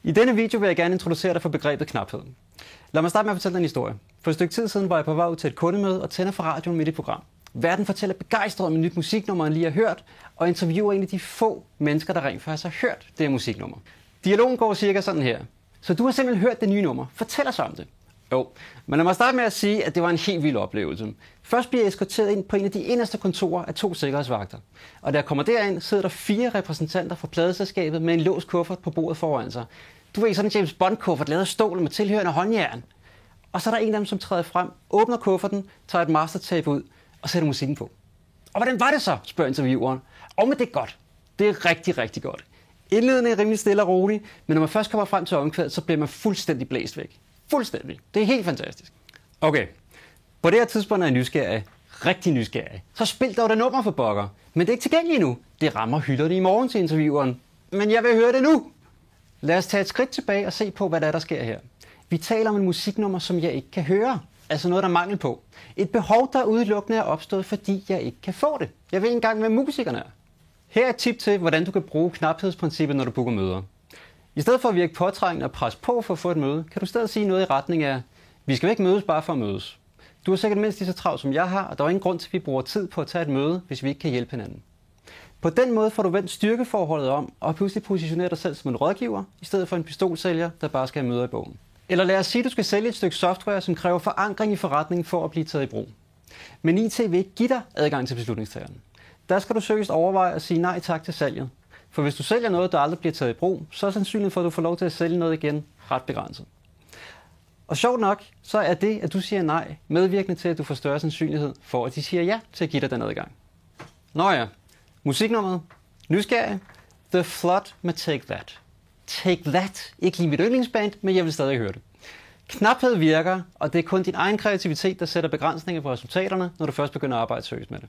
I denne video vil jeg gerne introducere dig for begrebet knaphed. Lad mig starte med at fortælle dig en historie. For et stykke tid siden var jeg på vej ud til et kundemøde og tænder for radioen midt i program. Verden fortæller begejstret om et nyt musiknummer, han lige har hørt, og interviewer en af de få mennesker, der rent faktisk har hørt det her musiknummer. Dialogen går cirka sådan her. Så du har simpelthen hørt det nye nummer. Fortæl os om det. Jo, men lad mig starte med at sige, at det var en helt vild oplevelse. Først bliver jeg eskorteret ind på en af de inderste kontorer af 2 sikkerhedsvagter. Og da jeg kommer derind, sidder der 4 repræsentanter fra pladeselskabet med en låst kuffert på bordet foran sig. Du ved, sådan en James Bond-kuffert lavet af stål med tilhørende håndjern. Og så er der en af dem, som træder frem, åbner kufferten, tager et mastertape ud og sætter musikken på. Og hvordan var det så, spørger intervieweren. Men det er godt. Det er rigtig, rigtig godt. Indledende er rimelig stille og rolig, men når man først kommer frem til omkvædet, så bliver man fuldstændig blæst væk. Fuldstændig. Det er helt fantastisk. Okay, på det her tidspunkt er jeg nysgerrig. Rigtig nysgerrig. Så spil dog det nummer for pokker. Men det er ikke tilgængeligt endnu. Det rammer hylderne i morgen til intervieweren. Men jeg vil høre det nu. Lad os tage et skridt tilbage og se på, hvad der sker her. Vi taler om en musiknummer, som jeg ikke kan høre. Altså noget, der er mangel på. Et behov, der udelukkende er opstået, fordi jeg ikke kan få det. Jeg ved ikke engang, hvem musikerne er. Her er et tip til, hvordan du kan bruge knaphedsprincippet, når du booker møder. I stedet for at virke påtrængende og presse på for at få et møde, kan du stadig sige noget i retning af, vi skal ikke mødes bare for at mødes. Du er sikkert mindst lige så travlt som jeg har, og der er ingen grund til, at vi bruger tid på at tage et møde, hvis vi ikke kan hjælpe hinanden. På den måde får du vendt styrkeforholdet om, og pludselig positionerer dig selv som en rådgiver, i stedet for en pistolsælger, der bare skal have møder i bogen. Eller lad os sige, at du skal sælge et stykke software, som kræver forankring i forretningen for at blive taget i brug. Men IT vil ikke give dig adgang til beslutningstagerne. Der skal du seriøst overveje at sige nej tak til salget. For hvis du sælger noget, der aldrig bliver taget i brug, så er sandsynligheden for, at du får lov til at sælge noget igen ret begrænset. Og sjovt nok, så er det, at du siger nej, medvirkende til, at du får større sandsynlighed for, at de siger ja til at give dig den adgang. Nå ja, musiknummeret, nysgerrig, The Flood med Take That. Take That, ikke lige mit yndlingsband, men jeg vil stadig høre det. Knaphed virker, og det er kun din egen kreativitet, der sætter begrænsninger på resultaterne, når du først begynder at arbejde seriøst med det.